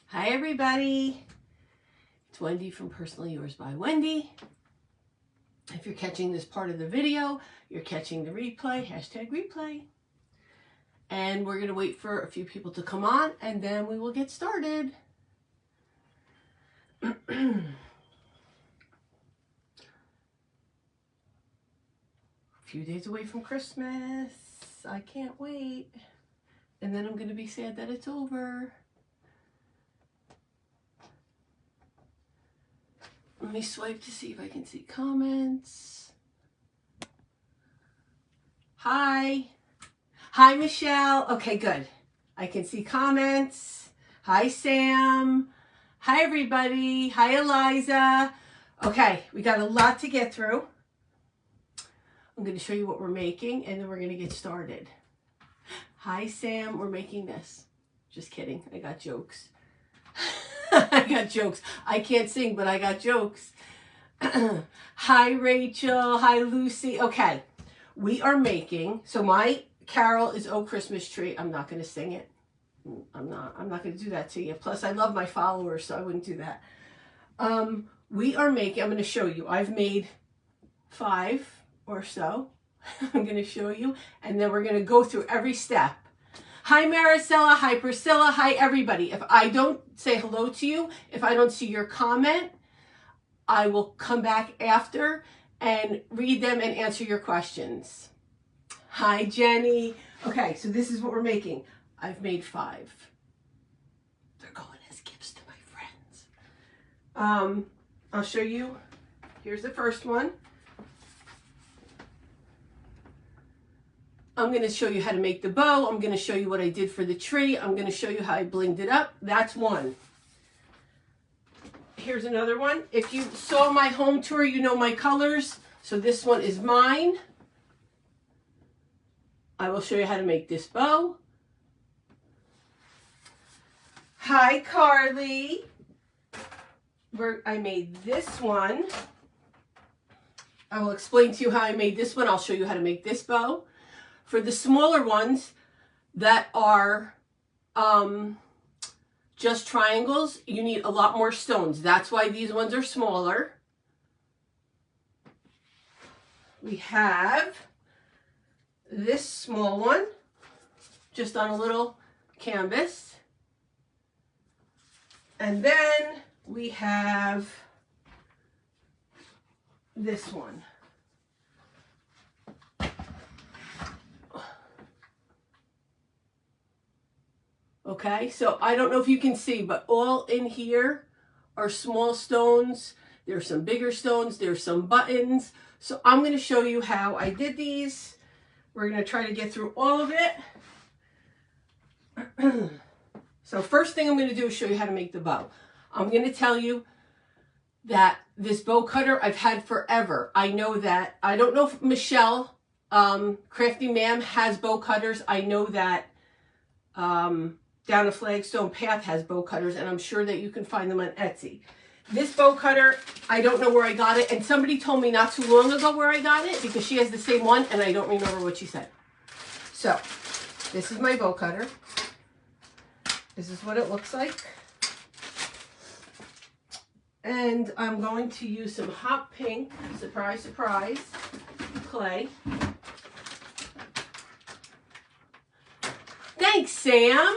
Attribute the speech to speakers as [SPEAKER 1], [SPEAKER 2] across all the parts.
[SPEAKER 1] Hi everybody, it's Wendy from Personally Yours by Wendy. If you're catching this part of the video, you're catching the replay, #replay. And we're going to wait for a few people to come on and then we will get started. A few days away from Christmas. I can't wait. And then I'm going to be sad that it's over. Let me swipe to see if I can see comments. Hi. Hi, Michelle. Okay, good. I can see comments. Hi, Sam. Hi, everybody. Hi, Eliza. Okay, we got a lot to get through. I'm going to show you what we're making, and then we're going to get started. Hi, Sam. We're making this. Just kidding. I got jokes. I got jokes. I can't sing, but I got jokes. Hi, Rachel. Hi, Lucy. Okay, we are making, so my carol is "Oh Christmas Tree." I'm not going to sing it. I'm not going to do that to you. Plus, I love my followers, so I wouldn't do that. We are making, I'm going to show you. I've made 5 or so. I'm going to show you, and then we're going to go through every step. Hi, Maricela. Hi, Priscilla. Hi, everybody. If I don't say hello to you, if I don't see your comment, I will come back after and read them and answer your questions. Hi, Jenny. Okay, so this is what we're making. I've made 5. They're going as gifts to my friends. I'll show you. Here's the first one. I'm going to show you how to make the bow. I'm going to show you what I did for the tree. I'm going to show you how I blinged it up. That's one. Here's another one. If you saw my home tour, you know my colors. So this one is mine. I will show you how to make this bow. Hi, Carly. I made this one. I will explain to you how I made this one. I'll show you how to make this bow. For the smaller ones that are just triangles, you need a lot more stones. That's why these ones are smaller. We have this small one, just on a little canvas. And then we have this one. Okay, so I don't know if you can see, but all in here are small stones. There's some bigger stones. There's some buttons. So I'm going to show you how I did these. We're going to try to get through all of it. So first thing I'm going to do is show you how to make the bow. I'm going to tell you that this bow cutter I've had forever. I know that. I don't know if Michelle, Crafty Ma'am, has bow cutters. I know that Down a Flagstone Path has bow cutters, and I'm sure that you can find them on Etsy. This bow cutter, I don't know where I got it, and somebody told me not too long ago where I got it because she has the same one, and I don't remember what she said. So, this is my bow cutter. This is what it looks like. And I'm going to use some hot pink, surprise, surprise, clay. Thanks, Sam.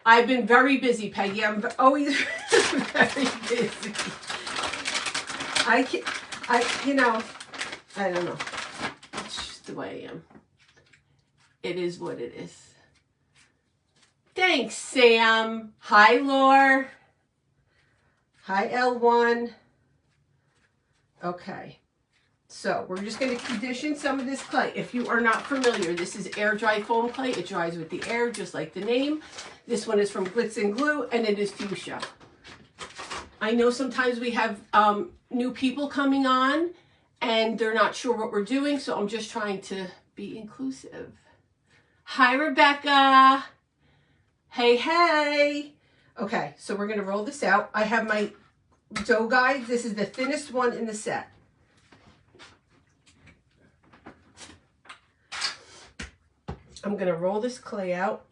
[SPEAKER 1] I've been very busy, Peggy. I'm always very busy. I don't know. It's just the way I am. It is what it is. Thanks, Sam. Hi, Laura. Hi, L1. Okay. So we're just going to condition some of this clay. If you are not familiar, this is air dry foam clay. It dries with the air, just like the name. This one is from Glitz and Glue, and it is fuchsia. I know sometimes we have new people coming on, and they're not sure what we're doing, so I'm just trying to be inclusive. Hi, Rebecca. Hey, hey. Okay, so we're going to roll this out. I have my dough guide. This is the thinnest one in the set. I'm going to roll this clay out.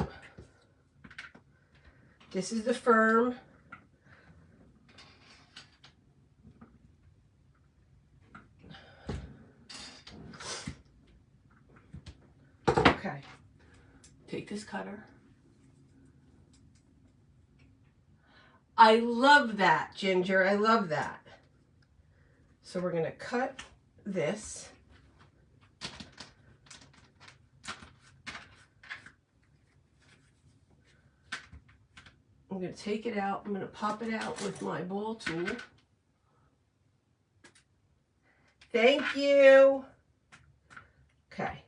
[SPEAKER 1] This is the firm. this cutter. I love that, Ginger. I love that. So we're going to cut this. I'm going to take it out. I'm going to pop it out with my ball tool. Thank you. Okay.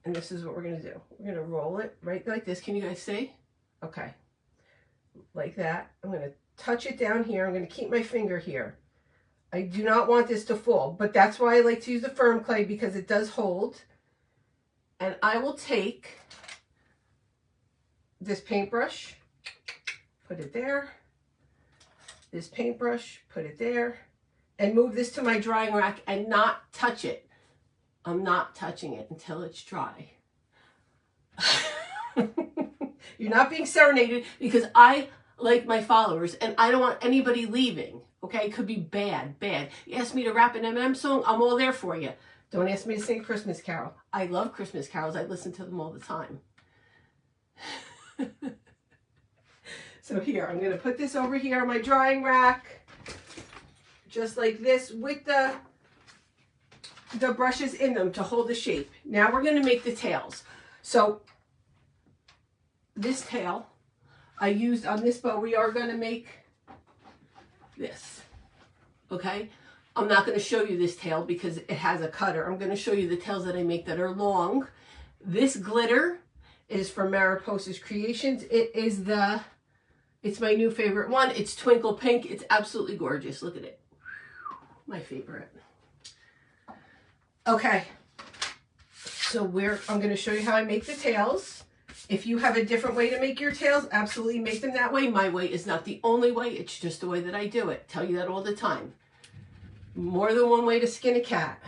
[SPEAKER 1] And this is what we're going to do. We're going to roll it right like this. Can you guys see? Okay. Like that. I'm going to touch it down here. I'm going to keep my finger here. I do not want this to fall, but that's why I like to use the firm clay, because it does hold. And I will take this paintbrush, put it there, this paintbrush, put it there, and move this to my drying rack and not touch it. I'm not touching it until it's dry. You're not being serenaded, because I like my followers and I don't want anybody leaving. Okay, it could be bad, bad. You ask me to rap an M&M song, I'm all there for you. Don't ask me to sing a Christmas carol. I love Christmas carols. I listen to them all the time. So here, I'm going to put this over here on my drying rack, just like this, with the brushes in them to hold the shape. Now we're going to make the tails. So this tail I used on this bow, we are going to make this. Okay, I'm not going to show you this tail because it has a cutter. I'm going to show you the tails that I make that are long. This glitter is from Mariposa's Creations. It's my new favorite one. It's Twinkle Pink. It's absolutely gorgeous. Look at it. My favorite. Okay, so I'm going to show you how I make the tails. If you have a different way to make your tails, absolutely make them that way. My way is not the only way. It's just the way that I do it. Tell you that all the time. More than one way to skin a cat.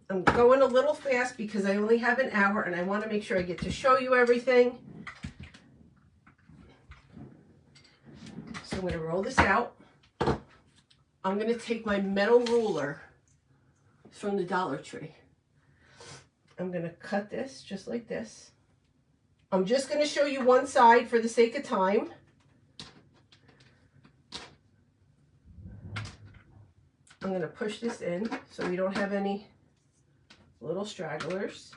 [SPEAKER 1] I'm going a little fast because I only have an hour and I want to make sure I get to show you everything. So I'm going to roll this out. I'm going to take my metal ruler from the Dollar Tree. I'm going to cut this just like this. I'm just going to show you one side for the sake of time. I'm going to push this in so we don't have any little stragglers.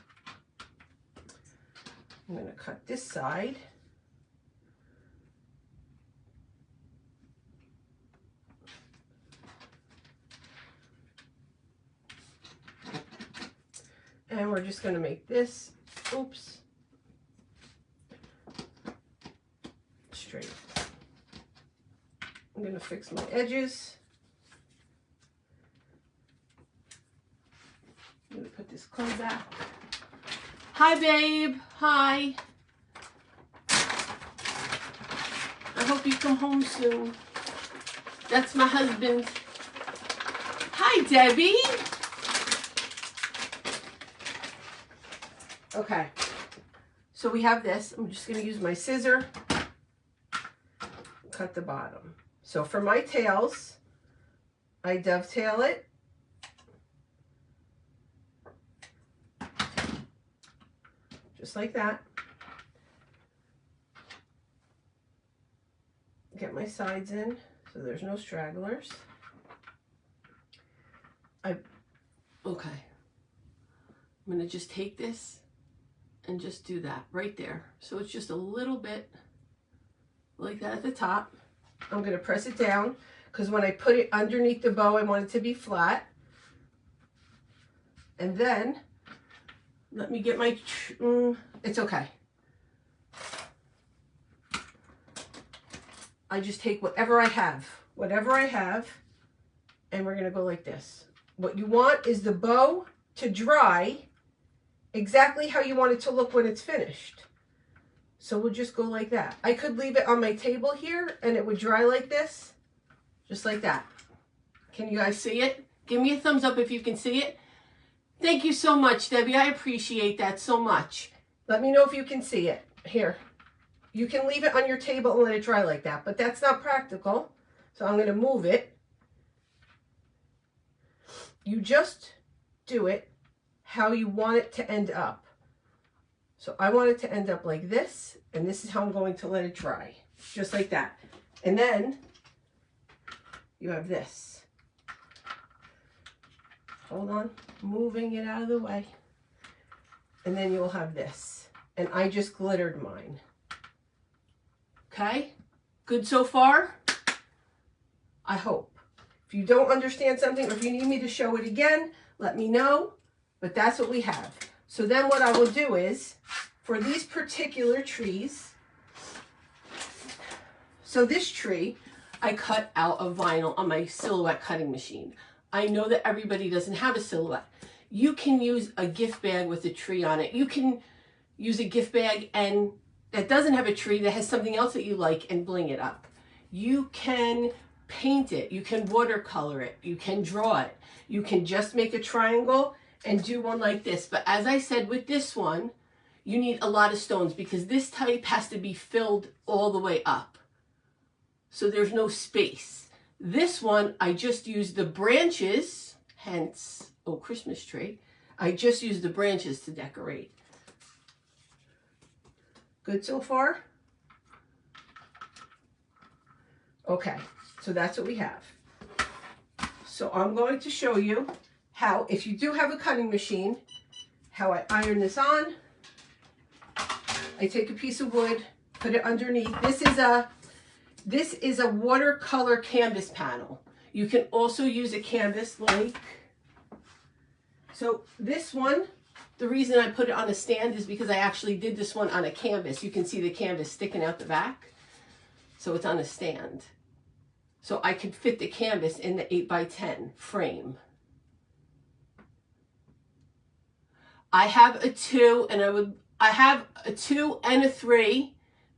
[SPEAKER 1] I'm going to cut this side. And we're just going to make this, oops, straight. I'm going to fix my edges. I'm going to put this clay back. Hi, babe. Hi. I hope you come home soon. That's my husband. Hi, Debbie. Okay, so we have this. I'm just going to use my scissor, cut the bottom. So for my tails, I dovetail it. Just like that. Get my sides in so there's no stragglers. Okay. I'm going to just take this and just do that right there. So it's just a little bit like that at the top. I'm going to press it down because when I put it underneath the bow, I want it to be flat. And then let me get my, it's okay. I just take whatever I have, and we're going to go like this. What you want is the bow to dry exactly how you want it to look when it's finished. So we'll just go like that. I could leave it on my table here and it would dry like this, just like that. Can you guys see it? Give me a thumbs up if you can see it. Thank you so much, Debbie. I appreciate that so much. Let me know if you can see it. Here, you can leave it on your table and let it dry like that, but that's not practical. So I'm going to move it you just do it how you want it to end up. So I want it to end up like this, and this is how I'm going to let it dry, just like that. And then you have this. Hold on, moving it out of the way. And then you'll have this. And I just glittered mine. Okay? Good so far? I hope. If you don't understand something, or if you need me to show it again, let me know. But that's what we have. So then what I will do is, for these particular trees, so this tree, I cut out of vinyl on my Silhouette cutting machine. I know that everybody doesn't have a Silhouette. You can use a gift bag with a tree on it. You can use a gift bag and that doesn't have a tree, that has something else that you like, and bling it up. You can paint it. You can watercolor it. You can draw it. You can just make a triangle and do one like this. But as I said, with this one, you need a lot of stones because this type has to be filled all the way up. So there's no space. This one, I just used the branches, hence, oh, Christmas tree. I just used the branches to decorate. Good so far? Okay, so that's what we have. So I'm going to show you how, if you do have a cutting machine, how I iron this on. I take a piece of wood, put it underneath. This is a watercolor canvas panel. You can also use a canvas like, so this one, the reason I put it on a stand is because I actually did this one on a canvas. You can see the canvas sticking out the back. So it's on a stand. So I could fit the canvas in the 8x10 frame. I have a 2 and I have a 2 and a 3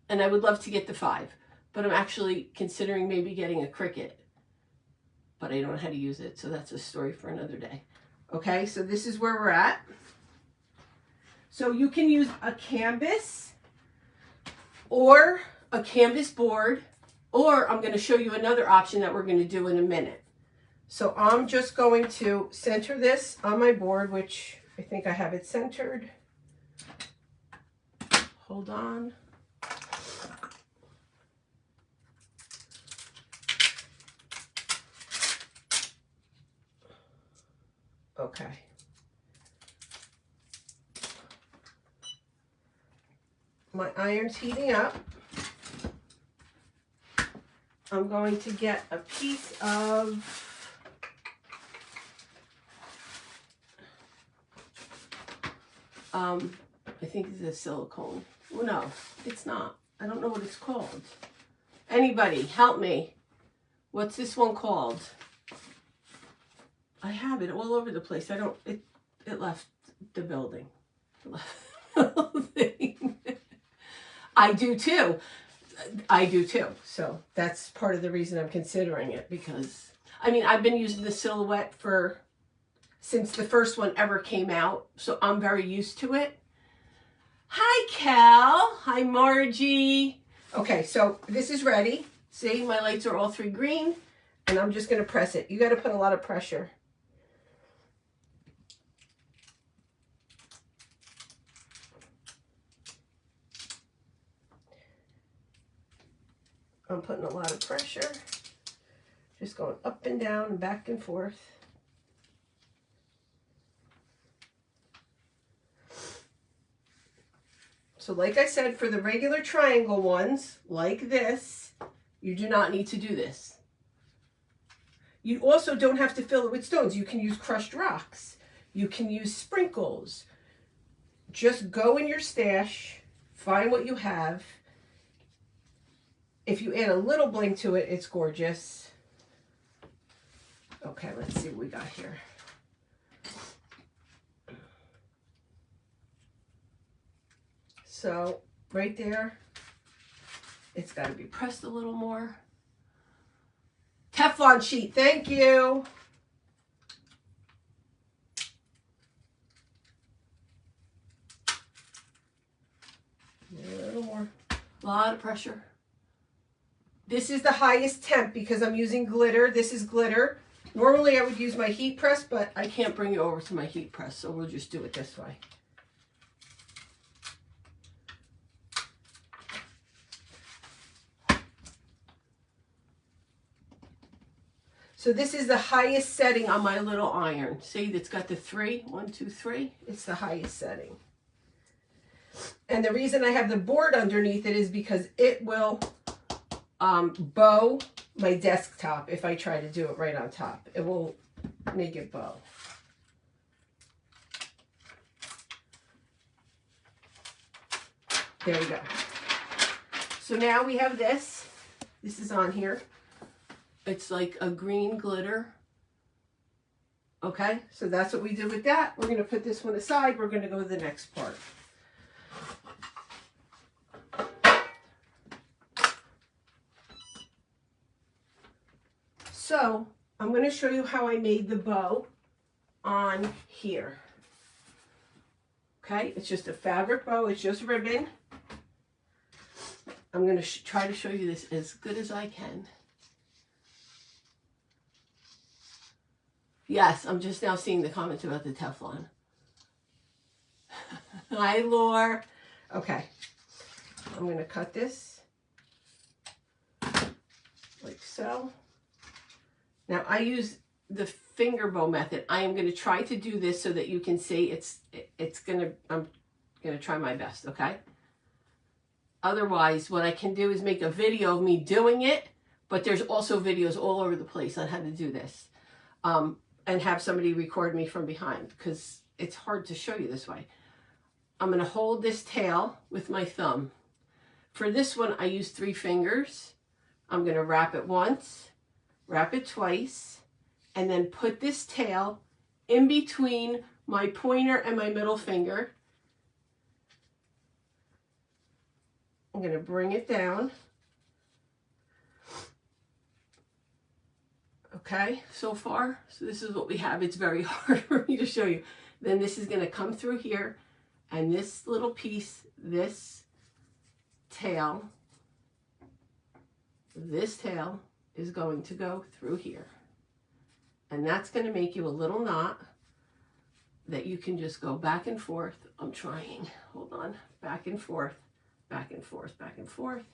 [SPEAKER 1] and I would love to get the 5. But I'm actually considering maybe getting a Cricut. But I don't know how to use it, so that's a story for another day. Okay, so this is where we're at. So you can use a canvas or a canvas board, or I'm going to show you another option that we're going to do in a minute. So I'm just going to center this on my board, which I think I have it centered. Hold on. Okay. My iron's heating up. I'm going to get a piece of I think it's a silicone. Well, no, it's not. I don't know what it's called. Anybody, help me. What's this one called? I have it all over the place. It left the building. I do too. I do too. So that's part of the reason I'm considering it, because I mean, I've been using the Silhouette since the first one ever came out. So I'm very used to it. Hi, Cal. Hi, Margie. Okay, so this is ready. See, my lights are all 3 green and I'm just going to press it. You got to put a lot of pressure. I'm putting a lot of pressure, just going up and down and back and forth. So like I said, for the regular triangle ones, like this, you do not need to do this. You also don't have to fill it with stones. You can use crushed rocks. You can use sprinkles. Just go in your stash, find what you have. If you add a little bling to it, it's gorgeous. Okay, let's see what we got here. So right there, it's got to be pressed a little more. Teflon sheet, thank you. A little more. A lot of pressure. This is the highest temp because I'm using glitter. This is glitter. Normally I would use my heat press, but I can't bring you over to my heat press, so we'll just do it this way. So this is the highest setting on my little iron. See, it's got the 3, 1, 2, 3. It's the highest setting. And the reason I have the board underneath it is because it will bow my desktop if I try to do it right on top. It will make it bow. There we go. So now we have this. This is on here. It's like a green glitter. Okay, so that's what we did with that. We're going to put this one aside. We're going to go to the next part. So I'm going to show you how I made the bow on here. Okay, it's just a fabric bow. It's just ribbon. I'm going to try to show you this as good as I can. Yes, I'm just now seeing the comments about the Teflon. Hi, Laura. Okay, I'm going to cut this like so. Now I use the finger bow method. I am going to try to do this so that you can see I'm going to try my best, okay? Otherwise, what I can do is make a video of me doing it, but there's also videos all over the place on how to do this. And have somebody record me from behind because it's hard to show you this way. I'm going to hold this tail with my thumb. For this one, I use 3 fingers. I'm going to wrap it once, wrap it twice, and then put this tail in between my pointer and my middle finger. I'm going to bring it down. Okay, so far, so this is what we have. It's very hard for me to show you. Then this is going to come through here, and this little piece, this tail is going to go through here. And that's going to make you a little knot that you can just go back and forth. I'm trying, hold on, back and forth, back and forth, back and forth,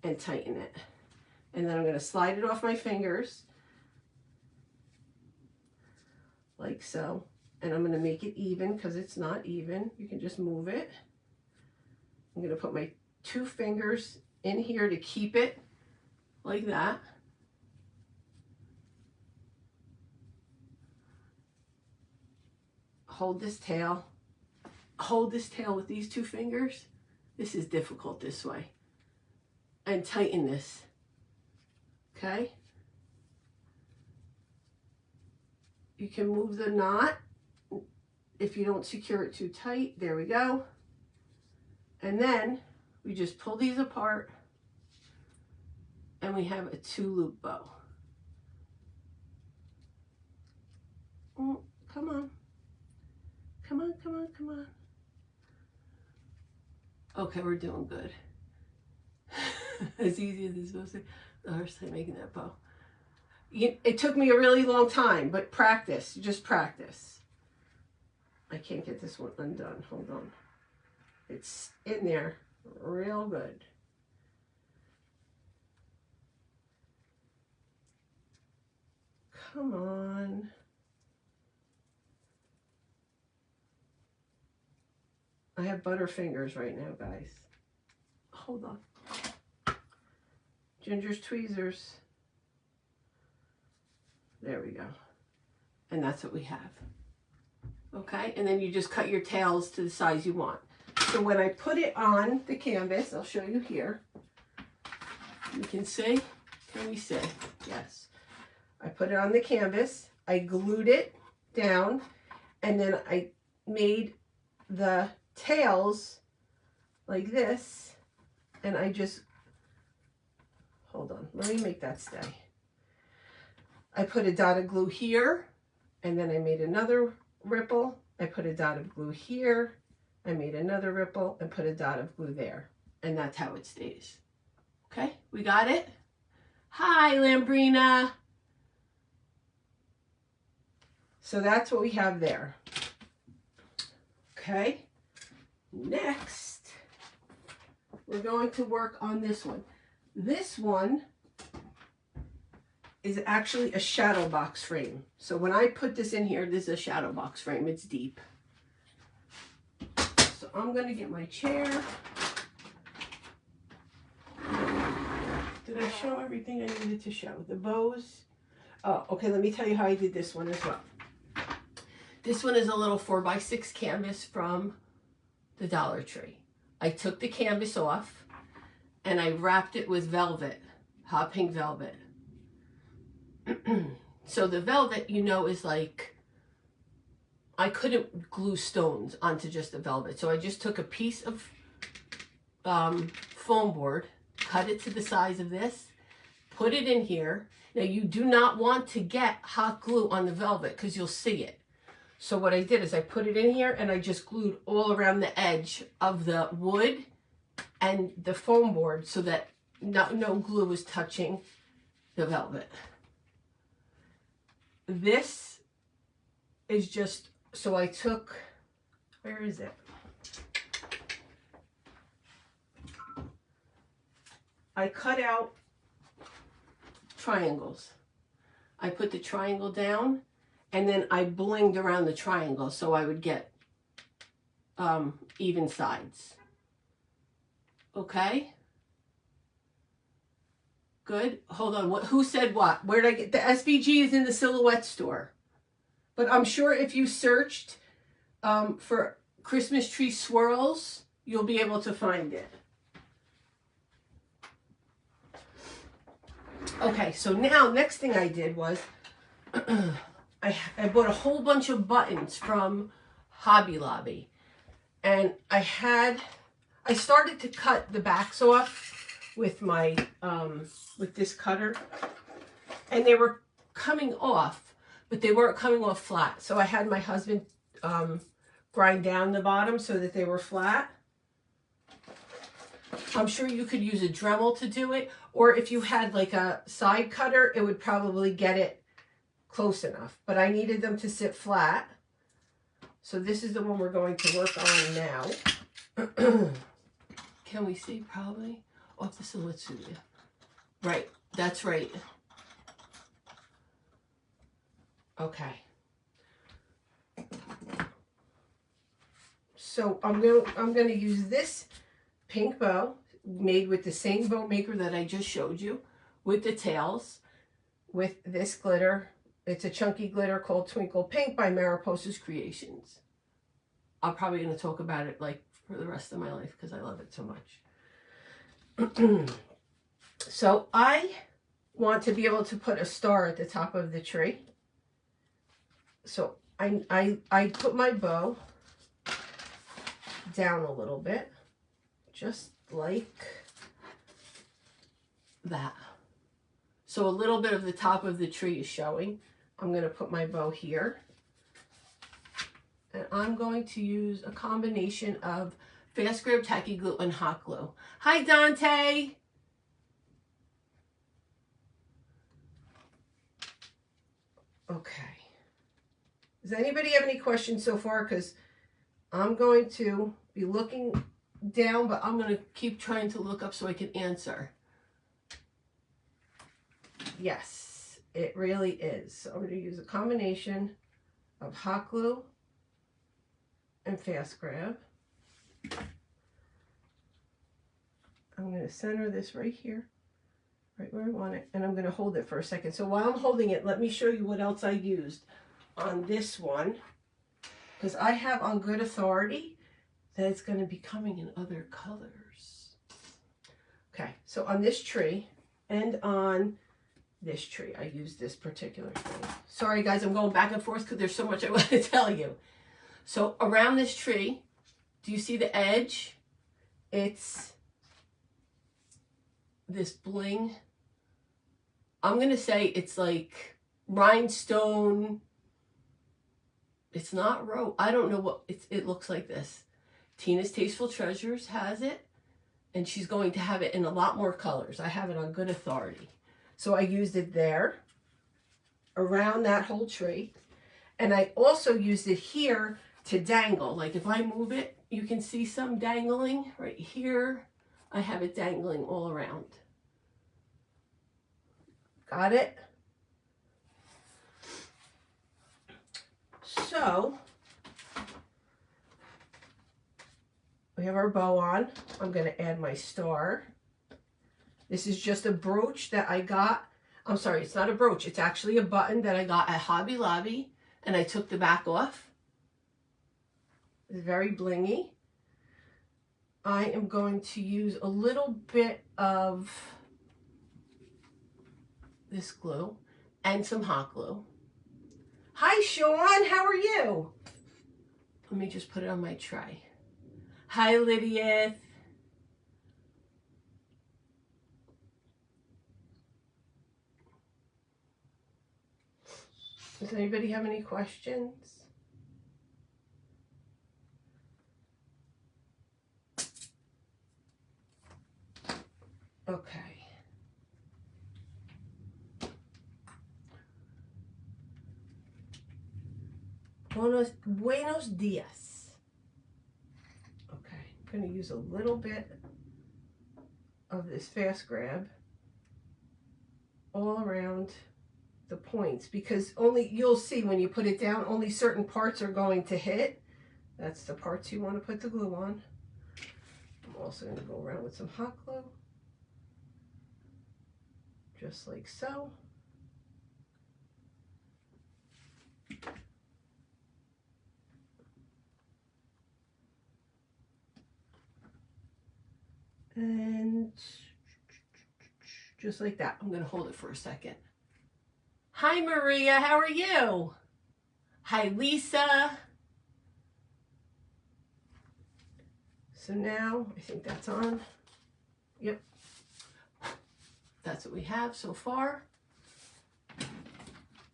[SPEAKER 1] and tighten it. And then I'm going to slide it off my fingers, like so, and I'm going to make it even because it's not even. You can just move it. I'm going to put my 2 fingers in here to keep it like that. Hold this tail with these 2 fingers. This is difficult this way. And tighten this, okay? You can move the knot if you don't secure it too tight. There we go. And then we just pull these apart and we have a 2-loop bow. Oh, come on. Come on, come on, come on. Okay, we're doing good. As easy as it's supposed to be. The first time making that bow. It took me a really long time, but practice, just practice. I can't get this one undone, hold on. It's in there real good. Come on. I have butterfingers right now, guys. Hold on. Ginger's tweezers. There we go. And that's what we have. Okay, and then you just cut your tails to the size you want. So when I put it on the canvas, I'll show you here. You can see, can we see? Yes. I put it on the canvas, I glued it down, and then I made the tails like this, and I just, hold on, let me make that stay. I put a dot of glue here, and then I made another ripple. I put a dot of glue here, I made another ripple, and put a dot of glue there. And that's how it stays. Okay, we got it? Hi, Lambrina. So that's what we have there. Okay. Next, we're going to work on this one. This one is actually a shadow box frame. So when I put this in here, this is a shadow box frame. It's deep. So I'm going to get my chair. Did I show everything I needed to show? The bows. Oh, okay, let me tell you how I did this one as well. This one is a little 4x6 canvas from the Dollar Tree. I took the canvas off and I wrapped it with velvet, hot pink velvet. So the velvet, you know, is like, I couldn't glue stones onto just the velvet. So I just took a piece of foam board, cut it to the size of this, put it in here. Now you do not want to get hot glue on the velvet because you'll see it. So what I did is I put it in here and I just glued all around the edge of the wood and the foam board so that no glue was touching the velvet. This is just, so I took, where is it? I cut out triangles. I put the triangle down and then I blinged around the triangle so I would get even sides. Okay? Good. Hold on. Who said what? Where did I get? The SVG is in the Silhouette store. But I'm sure if you searched for Christmas tree swirls, you'll be able to find it. Okay, so now next thing I did was I bought a whole bunch of buttons from Hobby Lobby. And I started to cut the backs off with my with this cutter, and they were coming off, but they weren't coming off flat. So I had my husband grind down the bottom so that they were flat. I'm sure you could use a Dremel to do it, or if you had like a side cutter, it would probably get it close enough. But I needed them to sit flat. So this is the one we're going to work on now. Can we see? Probably. Oh, the Silhouette Studio. Right, that's right. Okay. So I'm going to use this pink bow made with the same bow maker that I just showed you, with the tails, with this glitter. It's a chunky glitter called Twinkle Pink by Mariposa's Creations. I'm probably going to talk about it like for the rest of my life because I love it so much. So I want to be able to put a star at the top of the tree. So I put my bow down a little bit, just like that. So a little bit of the top of the tree is showing. I'm going to put my bow here. And I'm going to use a combination of Fast Grab Tacky Glue and hot glue. Hi, Dante. Okay. Does anybody have any questions so far? Because I'm going to be looking down, but I'm going to keep trying to look up so I can answer. Yes, it really is. So I'm going to use a combination of hot glue and Fast Grab. I'm going to center this right here, right where I want it, and I'm going to hold it for a second. So while I'm holding it, let me show you what else I used on this one, because I have on good authority that it's going to be coming in other colors. Okay, so on this tree and on this tree, I used this particular thing. Sorry guys, I'm going back and forth because there's so much I want to tell you. So around this tree, do you see the edge? It's this bling. I'm going to say it's like rhinestone. It's not rope. I don't know what it looks like this. Tina's Tasteful Treasures has it, and she's going to have it in a lot more colors. I have it on good authority. So I used it there, around that whole tree. And I also used it here to dangle. Like if I move it, you can see some dangling right here. I have it dangling all around. Got it? So we have our bow on. I'm going to add my star. This is just a brooch that I got. I'm sorry, it's not a brooch. It's actually a button that I got at Hobby Lobby, and I took the back off. It's very blingy. I am going to use a little bit of this glue and some hot glue. Hi, Sean. How are you? Let me just put it on my tray. Hi, Lydia. Does anybody have any questions? Okay. Buenos dias. Okay, I'm going to use a little bit of this fast grab all around the points, because only you'll see when you put it down, only certain parts are going to hit. That's the parts you want to put the glue on. I'm also going to go around with some hot glue, just like so. And just like that. I'm going to hold it for a second. Hi, Maria. How are you? Hi, Lisa. So now I think that's on. Yep. That's what we have so far.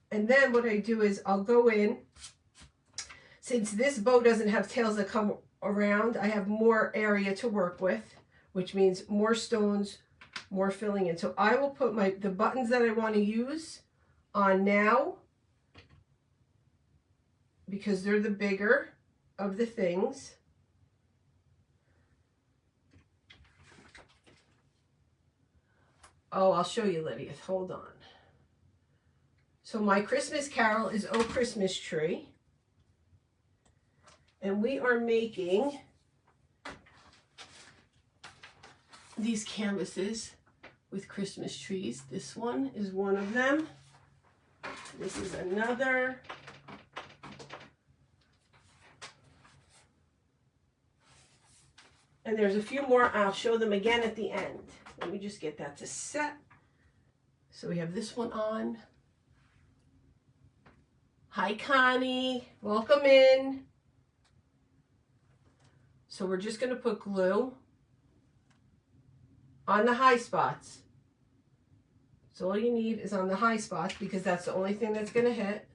[SPEAKER 1] And then what I do is I'll go in. Since this bow doesn't have tails that come around, I have more area to work with, which means more stones, more filling in. So I will put the buttons that I want to use on now, because they're the bigger of the things. Oh, I'll show you, Lydia. Hold on. So my Christmas carol is Oh Christmas Tree. And we are making these canvases with Christmas trees. This one is one of them. This is another. And there's a few more. I'll show them again at the end. Let me just get that to set. So we have this one on. Hi, Connie. Welcome in. So we're just going to put glue on the high spots. So all you need is on the high spots, because that's the only thing that's going to hit.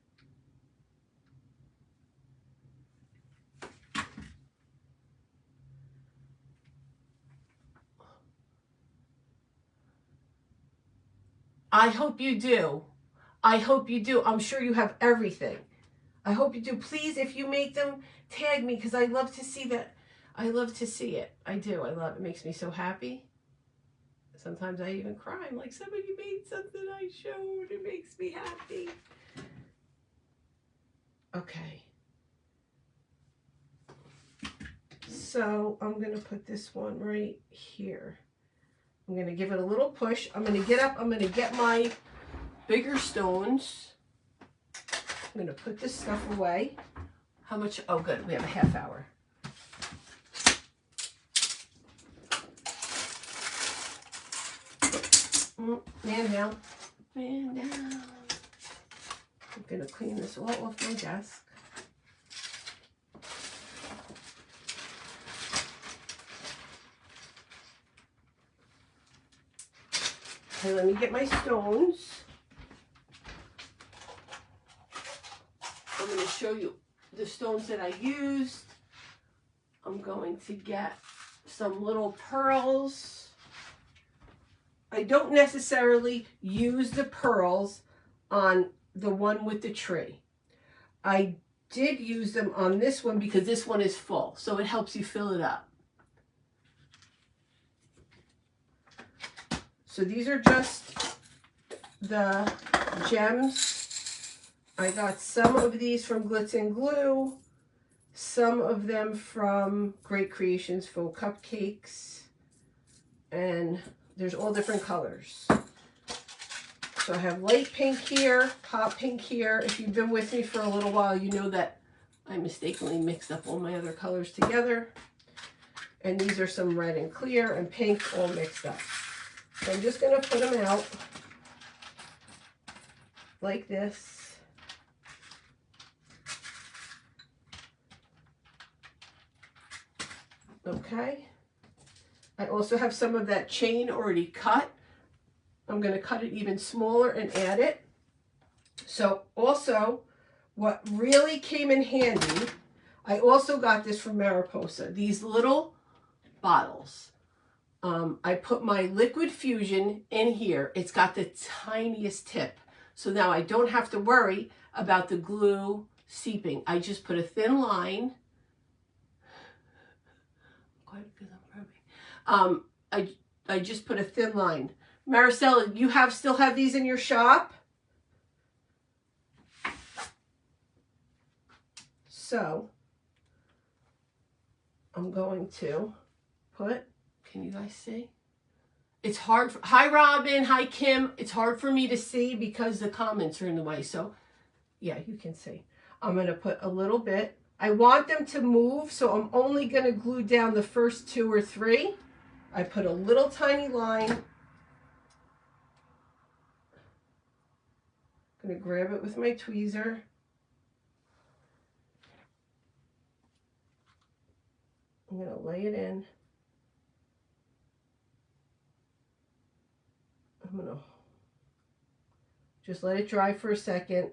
[SPEAKER 1] I hope you do. I hope you do. I'm sure you have everything. I hope you do. Please, if you make them, tag me, because I love to see that. I love to see it. I do. I love it. It makes me so happy. Sometimes I even cry. I'm like, somebody made something I showed. It makes me happy. Okay. So I'm going to put this one right here. I'm going to give it a little push. I'm going to get up. I'm going to get my bigger stones. I'm going to put this stuff away. How much? Oh, good. We have a half hour. Man down. Man down. I'm going to clean this all off my desk. Okay, let me get my stones. I'm going to show you the stones that I used. I'm going to get some little pearls. I don't necessarily use the pearls on the one with the tree. I did use them on this one because this one is full, so it helps you fill it up. So these are just the gems. I got some of these from Glitz and Glue, some of them from Great Creations Faux Cupcakes, and there's all different colors. So I have light pink here, pop pink here. If you've been with me for a little while, you know that I mistakenly mixed up all my other colors together. And these are some red and clear and pink all mixed up. So I'm just going to put them out like this. Okay. I also have some of that chain already cut. I'm going to cut it even smaller and add it. So also, what really came in handy, I also got this from Mariposa, these little bottles. I put my Liquid Fusion in here. It's got the tiniest tip. So now I don't have to worry about the glue seeping. I just put a thin line. I just put a thin line. Maricela, you still have these in your shop? So I'm going to put, can you guys see? It's hard. Hi, Robin. Hi, Kim. It's hard for me to see because the comments are in the way. So yeah, you can see. I'm going to put a little bit. I want them to move, so I'm only going to glue down the first 2 or 3. I put a little tiny line. I'm going to grab it with my tweezer. I'm going to lay it in. I'm going to just let it dry for a second.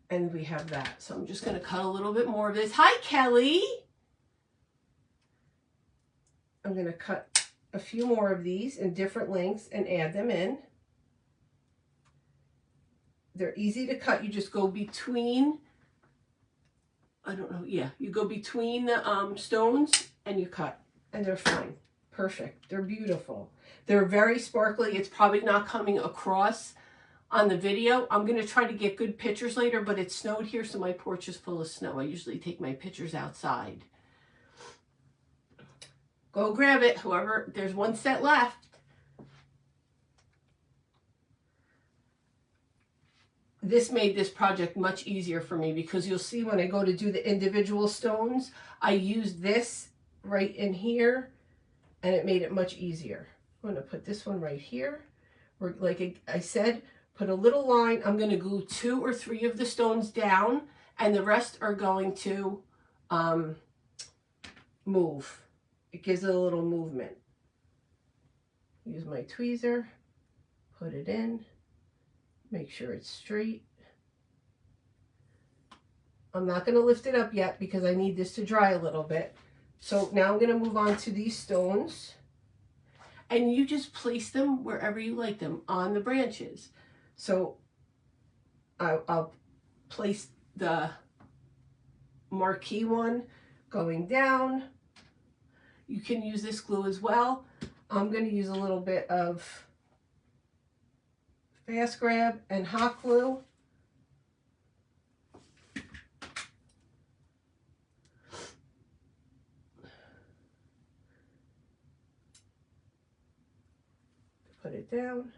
[SPEAKER 1] And we have that. So I'm just going to cut a little bit more of this. Hi, Kelly. I'm going to cut a few more of these in different lengths and add them in. They're easy to cut. You just go between, I don't know, yeah, you go between the stones and you cut, and they're fine. Perfect. They're beautiful. They're very sparkly. It's probably not coming across on the video. I'm going to try to get good pictures later, but it snowed here, so my porch is full of snow. I usually take my pictures outside. Go grab it, whoever. There's one set left. This made this project much easier for me because you'll see when I go to do the individual stones, I used this right in here and it made it much easier. I'm going to put this one right here. Or like I said, put a little line. I'm going to glue 2 or 3 of the stones down and the rest are going to move. It gives it a little movement. Use my tweezer, put it in, make sure it's straight. I'm not going to lift it up yet because I need this to dry a little bit. So now I'm going to move on to these stones. And you just place them wherever you like them on the branches. So I'll place the marquee one going down. You can use this glue as well. I'm going to use a little bit of Fast Grab and hot glue. Put it down.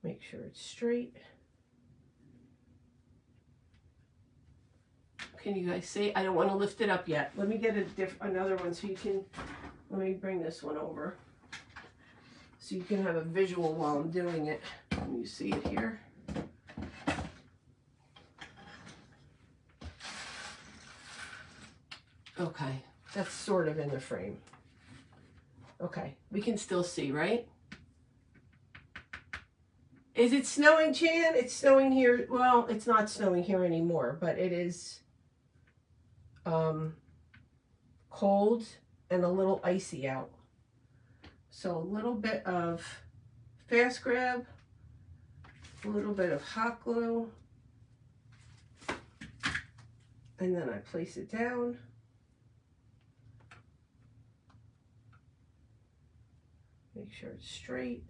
[SPEAKER 1] Make sure it's straight. Can you guys see? I don't want to lift it up yet. Let me get another one so you can, let me bring this one over so you can have a visual while I'm doing it. Can you see it here? Okay, that's sort of in the frame. Okay, we can still see, right? Is it snowing, Chan? It's snowing here. Well, it's not snowing here anymore, but it is cold and a little icy out. So a little bit of Fast Grab, a little bit of hot glue. And then I place it down. Make sure it's straight.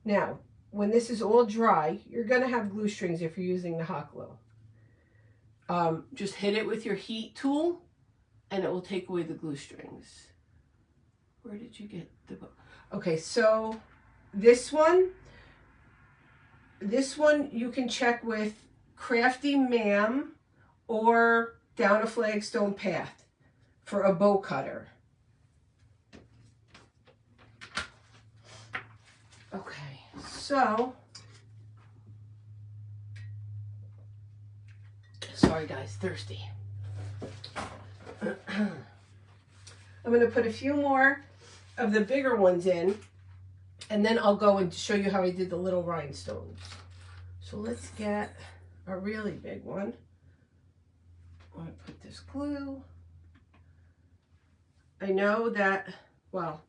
[SPEAKER 1] Now, when this is all dry, you're going to have glue strings if you're using the hot glue. Just hit it with your heat tool and it will take away the glue strings. Where did you get the book? Okay, so this one you can check with Crafty Ma'am or Down a Flagstone Path for a bow cutter. Okay, so sorry guys, thirsty. I'm going to put a few more of the bigger ones in, and then I'll go and show you how I did the little rhinestones. So let's get a really big one. I'm going to put this glue. I know that, well,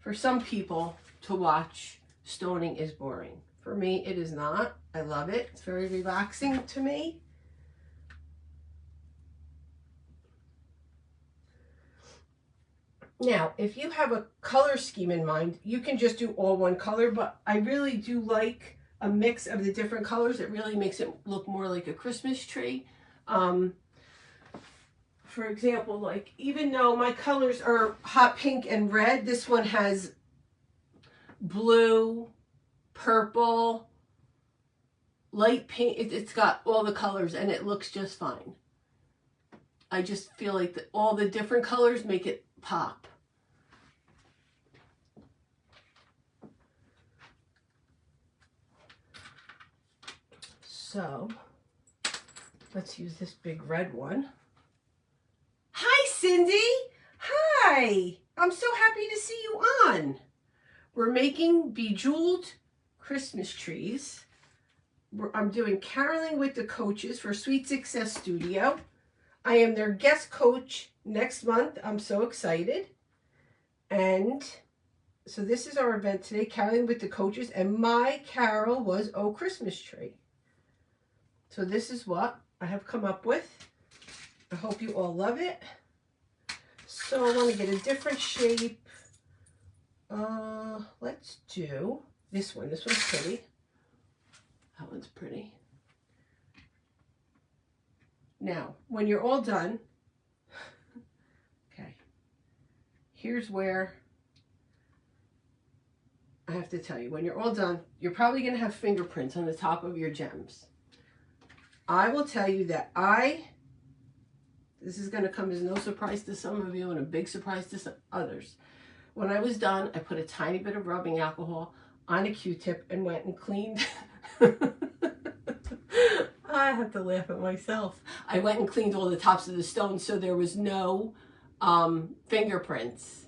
[SPEAKER 1] for some people to watch stoning is boring. For me, it is not. I love it. It's very relaxing to me. Now, if you have a color scheme in mind, you can just do all one color, but I really do like a mix of the different colors. It really makes it look more like a Christmas tree. For example, like even though my colors are hot pink and red, this one has blue, purple, light pink. It's got all the colors and it looks just fine. I just feel like all the different colors make it pop. So let's use this big red one. Hi, Cindy. Hi. I'm so happy to see you on. We're making bejeweled Christmas trees. I'm doing caroling with the coaches for Sweet Success Studio. I am their guest coach next month. I'm so excited. And so this is our event today, caroling with the coaches. And my carol was Oh Christmas Tree. So this is what I have come up with. I hope you all love it. So I want to get a different shape. Let's do this one. This one's pretty. That one's pretty. Now, when you're all done, okay, here's where I have to tell you, when you're all done, you're probably going to have fingerprints on the top of your gems. I will tell you that this is going to come as no surprise to some of you and a big surprise to some others. When I was done, I put a tiny bit of rubbing alcohol on a Q-tip and went and cleaned. I have to laugh at myself. I went and cleaned all the tops of the stones so there was no fingerprints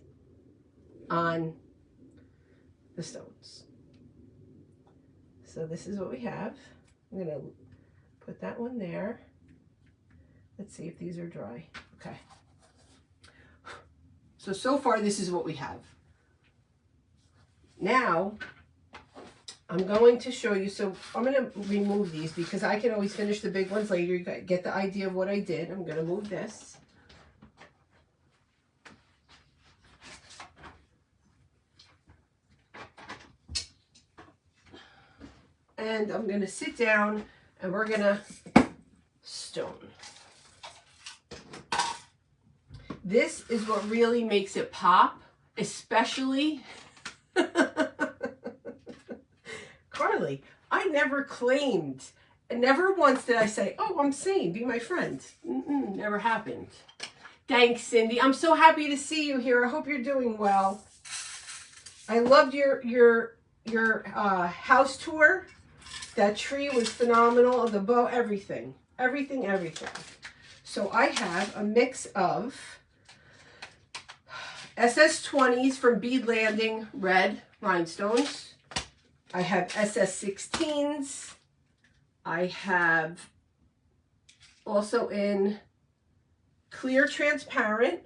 [SPEAKER 1] on the stones. So this is what we have. I'm going to put that one there. Let's see if these are dry. Okay. So far this is what we have. Now, I'm going to show you, so I'm going to remove these because I can always finish the big ones later. You get the idea of what I did. I'm going to move this. And I'm going to sit down and we're going to stone. This is what really makes it pop, especially Carly. I never claimed, and never once did I say, oh, I'm sane, be my friend. Never happened. Thanks, Cindy. I'm so happy to see you here. I hope you're doing well. I loved your house tour. That tree was phenomenal. The bow, everything. Everything. So I have a mix of SS20s from Bead Landing red rhinestones. I have SS16s. I have also in clear transparent.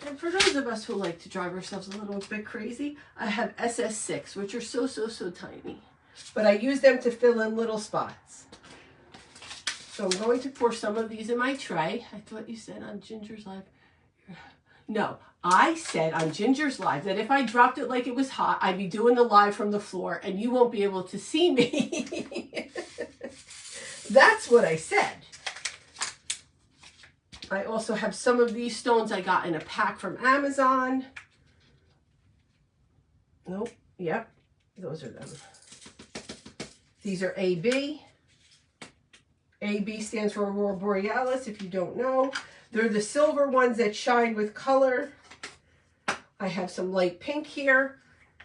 [SPEAKER 1] And for those of us who like to drive ourselves a little bit crazy, I have SS6, which are so tiny. But I use them to fill in little spots. So I'm going to pour some of these in my tray. I thought you said on Ginger's Live. No, I said on Ginger's Live that if I dropped it like it was hot, I'd be doing the live from the floor and you won't be able to see me. That's what I said. I also have some of these stones I got in a pack from Amazon. Nope, yep, those are them. These are AB. AB stands for Aurora Borealis, if you don't know. They're the silver ones that shine with color. I have some light pink here,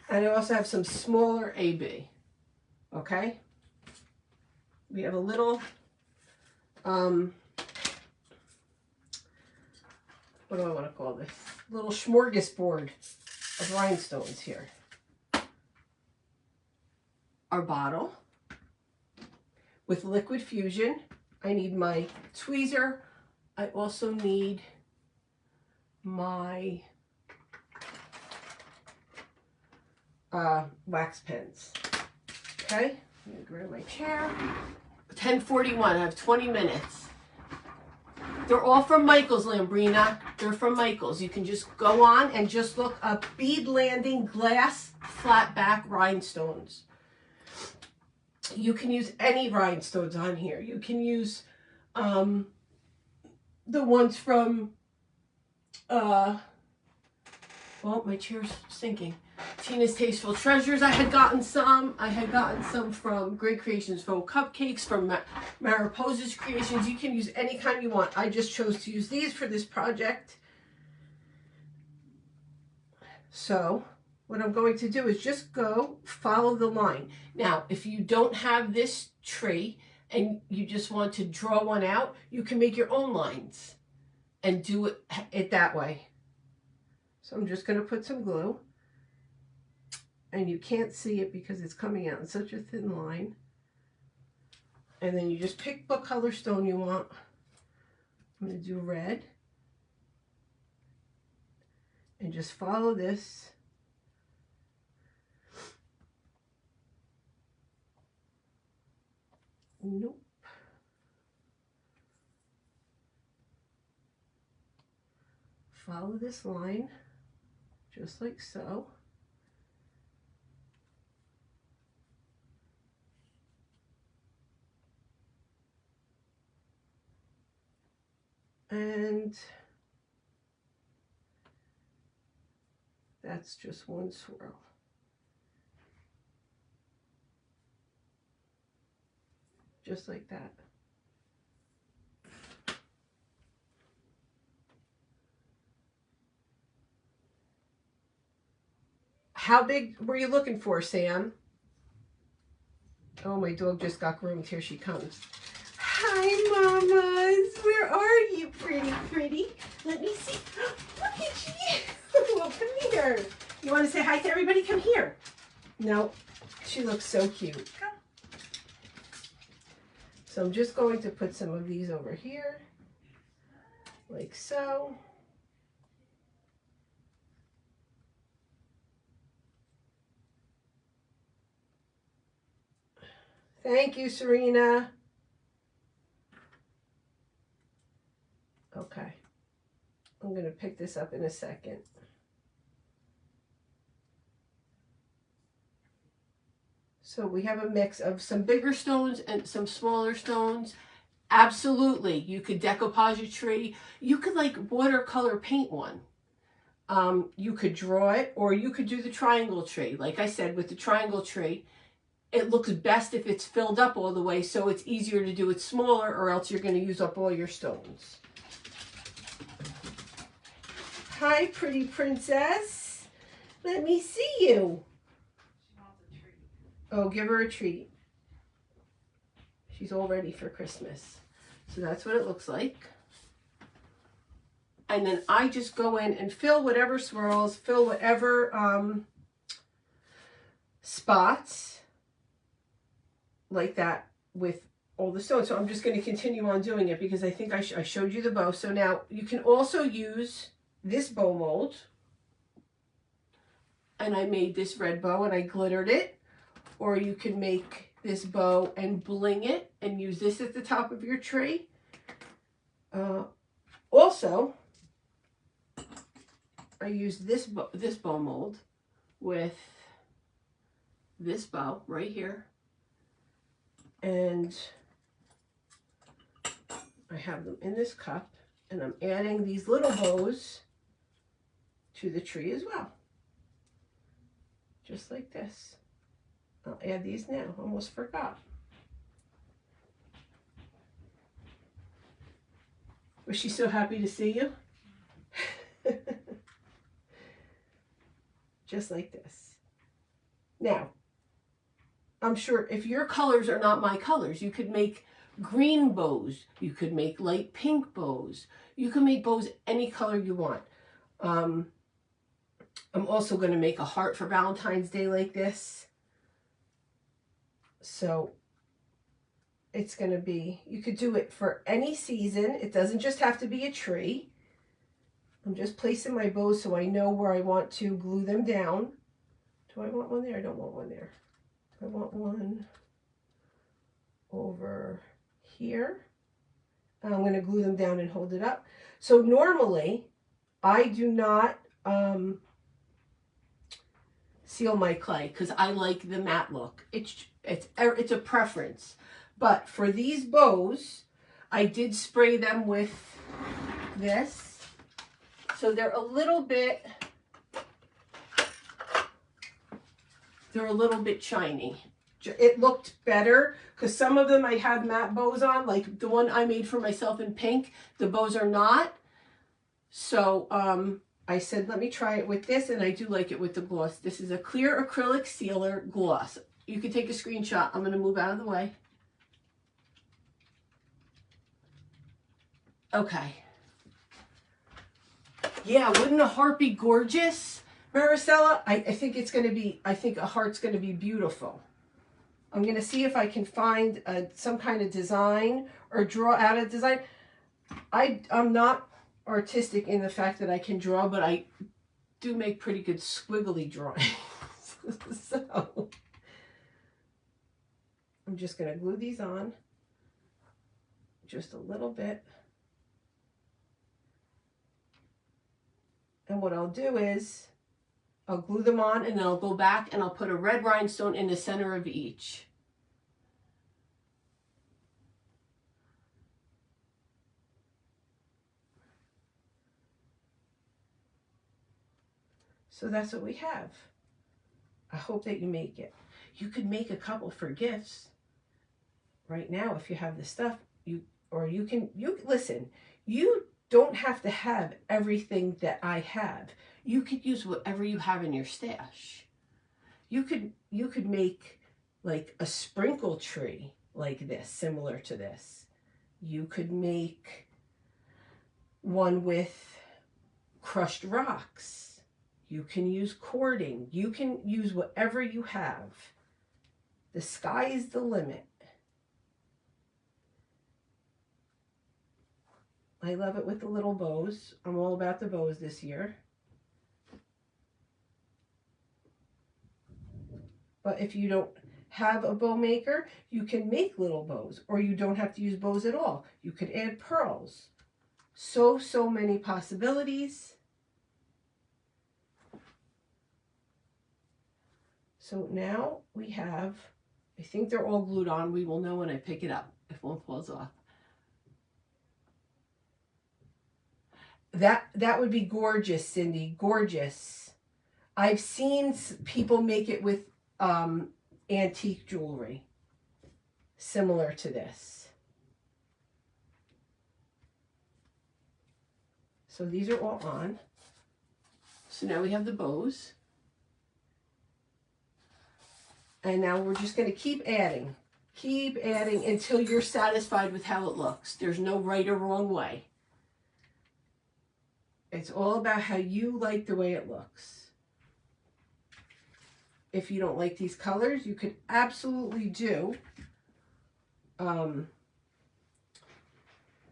[SPEAKER 1] and I also have some smaller AB, okay? We have a little, what do I want to call this? Little smorgasbord of rhinestones here. Our bottle with liquid fusion. I need my tweezer. I also need my wax pens. Okay, I'm gonna grab my chair. 10:41, I have 20 minutes. They're all from Michaels, Lambrina. They're from Michaels. You can just go on and just look up bead landing glass flat back rhinestones. You can use any rhinestones on here. You can use the ones from, well, my chair's sinking. Tina's Tasteful Treasures. I had gotten some from Great Creations Faux Cupcakes, from Mariposa's Creations. You can use any kind you want. I just chose to use these for this project. So what I'm going to do is just go follow the line. Now, if you don't have this tree and you just want to draw one out, you can make your own lines and do it that way. So I'm just going to put some glue. And you can't see it because it's coming out in such a thin line. And then you just pick what color stone you want. I'm going to do red. And just follow this. Nope. Follow this line, just like so. And that's just one swirl. Just like that. How big were you looking for, Sam? Oh, my dog just got groomed. Here she comes. Hi, mamas. Where are you, pretty? Let me see. Look at you. Well, come here. You want to say hi to everybody? Come here. No, she looks so cute. Come. So I'm just going to put some of these over here, like so. Thank you, Serena. Okay, I'm going to pick this up in a second. So we have a mix of some bigger stones and some smaller stones. Absolutely, you could decoupage a tree. You could like watercolor paint one. You could draw it, or you could do the triangle tree. Like I said, with the triangle tree, it looks best if it's filled up all the way, so it's easier to do it smaller, or else you're going to use up all your stones. Hi, pretty princess. Let me see you.
[SPEAKER 2] She wants a treat.
[SPEAKER 1] Oh, give her a treat. She's all ready for Christmas. So that's what it looks like. And then I just go in and fill whatever swirls, fill whatever spots like that with all the stones. So I'm just going to continue on doing it because I think I showed you the bow. So now you can also use this bow mold. And I made this red bow and I glittered it. Or you can make this bow and bling it and use this at the top of your tree. Also, I use this bow mold with this bow right here, and I have them in this cup, and I'm adding these little bows to the tree as well, just like this. I'll add these now, almost forgot. Was she so happy to see you? Just like this. Now, I'm sure if your colors are not my colors, you could make green bows. You could make light pink bows. You can make bows any color you want. I'm also going to make a heart for Valentine's Day like this. So it's going to be, you could do it for any season. It doesn't just have to be a tree. I'm just placing my bows so I know where I want to glue them down. Do I want one there? I don't want one there. I want one over here. And I'm going to glue them down and hold it up. So normally I do not seal my clay because I like the matte look. It's a preference. But for these bows, I did spray them with this. So they're a little bit shiny. It looked better because some of them I had matte bows on, like the one I made for myself in pink. The bows are not. So I said, let me try it with this, and I do like it with the gloss. This is a clear acrylic sealer gloss. You can take a screenshot. I'm going to move out of the way. Okay. Yeah, wouldn't a heart be gorgeous, Maricela? I think it's going to be, I think a heart's going to be beautiful. I'm going to see if I can find some kind of design or draw out a design. I'm not artistic in the fact that I can draw, but I do make pretty good squiggly drawings. So I'm just going to glue these on just a little bit. And what I'll do is I'll glue them on, and then I'll go back and I'll put a red rhinestone in the center of each. So that's what we have. I hope that you make it. You could make a couple for gifts right now if you have the stuff. You listen, you don't have to have everything that I have. You could use whatever you have in your stash. You could make like a sprinkle tree like this, similar to this. You could make one with crushed rocks. You can use cording. You can use whatever you have. The sky is the limit. I love it with the little bows. I'm all about the bows this year. But if you don't have a bow maker, you can make little bows, or you don't have to use bows at all. You could add pearls. So many possibilities. So now we have, I think they're all glued on. We will know when I pick it up if one falls off. That would be gorgeous, Cindy. Gorgeous. I've seen people make it with antique jewelry similar to this. So these are all on. So now we have the bows. And now we're just going to keep adding until you're satisfied with how it looks. There's no right or wrong way. It's all about how you like the way it looks. If you don't like these colors, you could absolutely do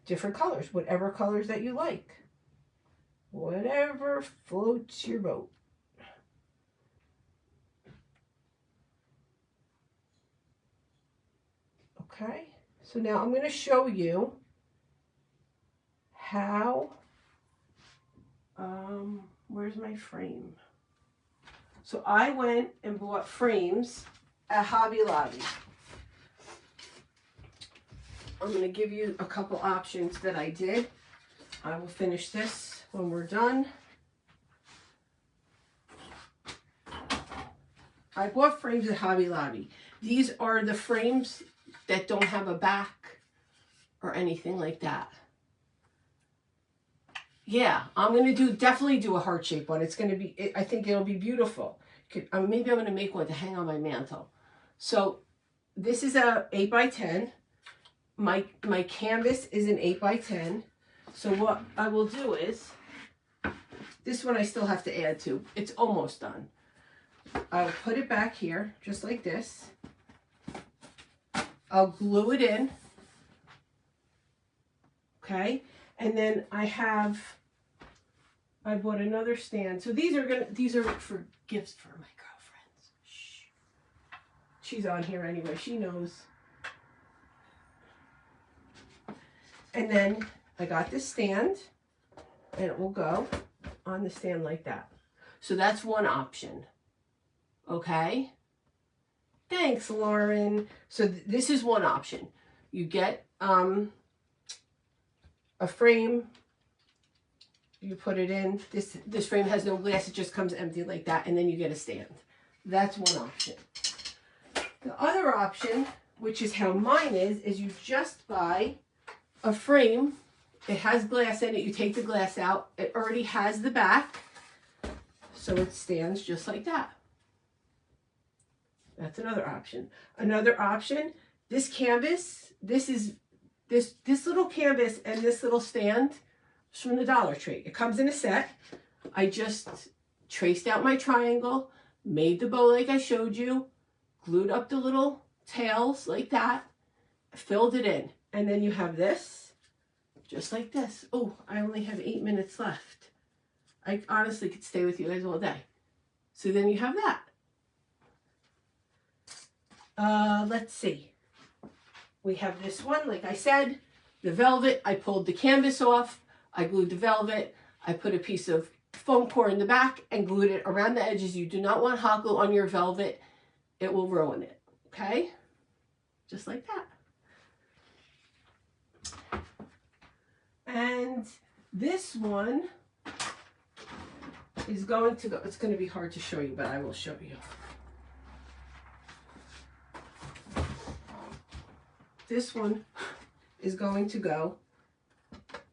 [SPEAKER 1] different colors, whatever colors that you like. Whatever floats your boat. Okay, So now I'm going to show you how, where's my frame? So I went and bought frames at Hobby Lobby. I'm going to give you a couple options that I did. I will finish this when we're done. I bought frames at Hobby Lobby. These are the frames that don't have a back or anything like that. Yeah, I'm going to definitely do a heart-shaped one. It's going to be, I think it'll be beautiful. Maybe I'm going to make one to hang on my mantle. So this is a 8x10. My canvas is an 8x10. So what I will do is, this one I still have to add to. It's almost done. I'll put it back here, just like this. I'll glue it in. Okay, and then I bought another stand. So these are for gifts for my girlfriends. Shh. She's on here anyway, she knows. And then I got this stand, and it will go on the stand like that. So that's one option. Okay? Thanks, Lauren. So this is one option. You get a frame, you put it in. This frame has no glass, it just comes empty like that, and then you get a stand. That's one option. The other option, which is how mine is you just buy a frame. It has glass in it. You take the glass out. It already has the back, so it stands just like that. That's another option. Another option, this canvas, this little canvas and this little stand is from the Dollar Tree. It comes in a set. I just traced out my triangle, made the bow like I showed you, glued up the little tails like that, filled it in. And then you have this, just like this. Oh, I only have 8 minutes left. I honestly could stay with you guys all day. So then you have that. Let's see. We have this one, like I said, the velvet. I pulled the canvas off. I glued the velvet. I put a piece of foam core in the back and glued it around the edges. You do not want hot glue on your velvet. It will ruin it. Okay? Just like that. And this one is going to go, it's going to be hard to show you, but I will show you. This one is going to go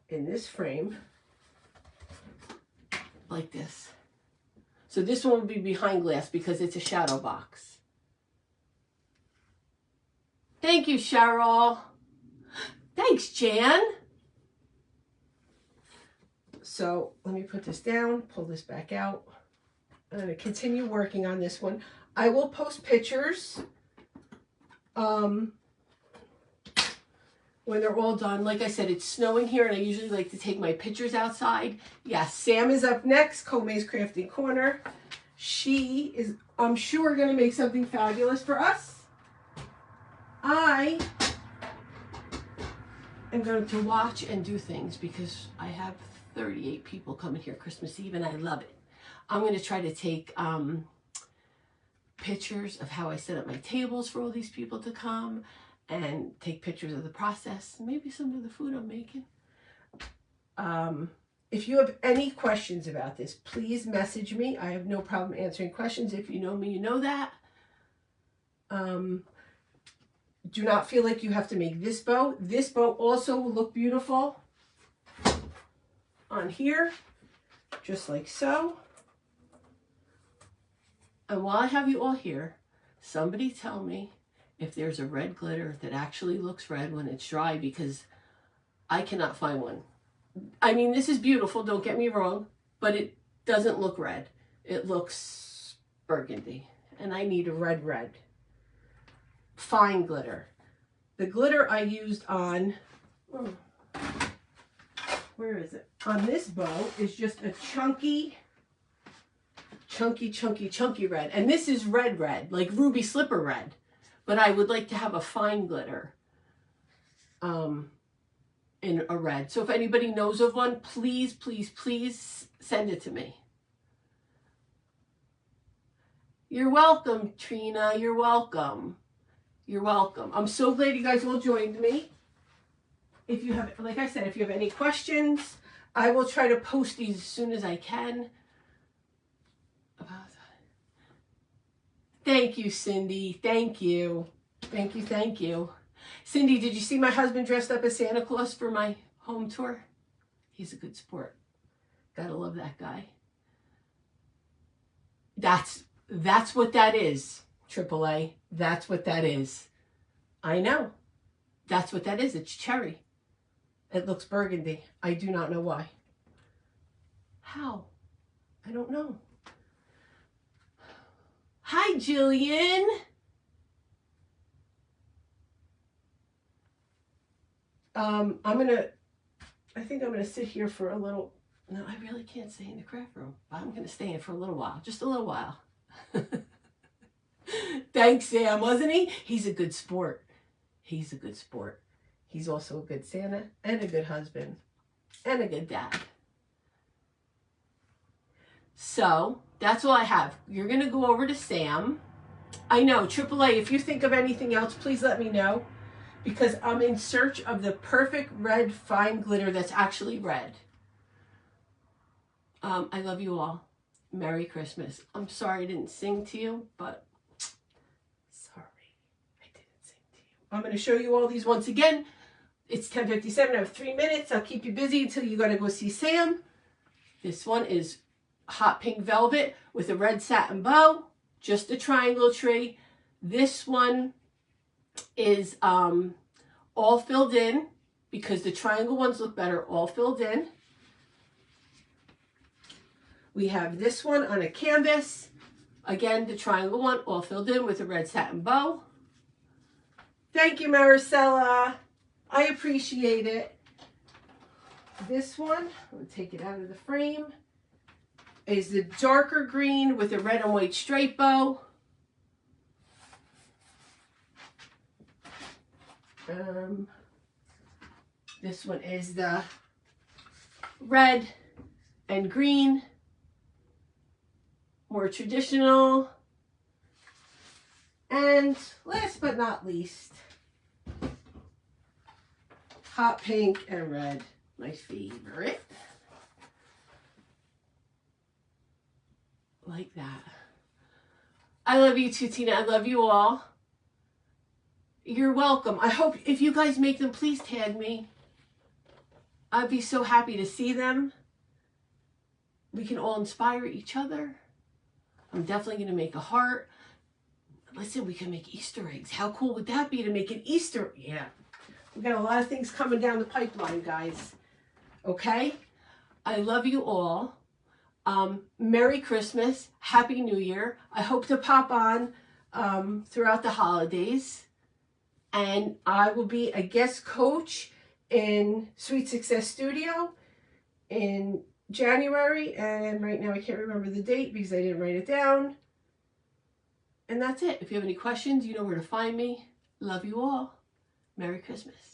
[SPEAKER 1] in this frame like this. So this one will be behind glass because it's a shadow box. Thank you, Cheryl. Thanks, Jan. So let me put this down, pull this back out. I'm going to continue working on this one. I will post pictures when they're all done. Like I said, it's snowing here, and I usually like to take my pictures outside. Yes, Sam is up next, Kome's Crafting Corner. She is, I'm sure, going to make something fabulous for us. I am going to watch and do things because I have 38 people coming here Christmas Eve, and I love it. I'm going to try to take pictures of how I set up my tables for all these people to come, and take pictures of the process, maybe some of the food I'm making. If you have any questions about this, please message me. I have no problem answering questions. If you know me, you know that. Do not feel like you have to make this bow. This bow also will look beautiful on here, just like so. And while I have you all here, somebody tell me if there's a red glitter that actually looks red when it's dry, because I cannot find one. I mean, this is beautiful, don't get me wrong, but it doesn't look red. It looks burgundy, and I need a red. Fine glitter. The glitter I used on, where is it? On this bow is just a chunky red. And this is red, like ruby slipper red. But I would like to have a fine glitter. in a red. So if anybody knows of one, please, please, please send it to me. You're welcome, Trina. You're welcome. You're welcome. I'm so glad you guys all joined me. If you have, like I said, if you have any questions, I will try to post these as soon as I can. Thank you, Cindy. Thank you. Thank you, thank you. Cindy, did you see my husband dressed up as Santa Claus for my home tour? He's a good sport. Gotta love that guy. That's what that is, AAA. That's what that is. I know. That's what that is. It's cherry. It looks burgundy. I do not know why. How? I don't know. Hi, Jillian. I think I'm gonna sit here for a little. No, I really can't stay in the craft room. I'm gonna stay in for a little while, just a little while. Thanks, Sam, wasn't he? He's a good sport. He's a good sport. He's also a good Santa and a good husband and a good dad. So that's all I have. You're gonna go over to Sam. I know, AAA, if you think of anything else, please let me know, because I'm in search of the perfect red fine glitter that's actually red. I love you all. Merry Christmas. I'm sorry I didn't sing to you, but sorry I didn't sing to you. I'm going to show you all these once again. It's 10:57. I have 3 minutes. I'll keep you busy until you got to go see Sam. This one is hot pink velvet with a red satin bow. Just a triangle tree. This one is all filled in, because the triangle ones look better all filled in. We have this one on a canvas. Again, the triangle one all filled in with a red satin bow. Thank you, Maricela. I appreciate it. This one, I'm going to take it out of the frame, is the darker green with a red and white stripe bow. This one is the red and green, more traditional. And last but not least, hot pink and red, my favorite. Like that. I love you too, Tina. I love you all. You're welcome. I hope if you guys make them, please tag me. I'd be so happy to see them. We can all inspire each other. I'm definitely going to make a heart. Listen, we can make Easter eggs. How cool would that be to make an Easter? Yeah. We got a lot of things coming down the pipeline, guys. Okay? I love you all. Merry Christmas. Happy New Year. I hope to pop on throughout the holidays. And I will be a guest coach in Sweet Success Studio in January. And right now I can't remember the date because I didn't write it down. And that's it. If you have any questions, you know where to find me. Love you all. Merry Christmas.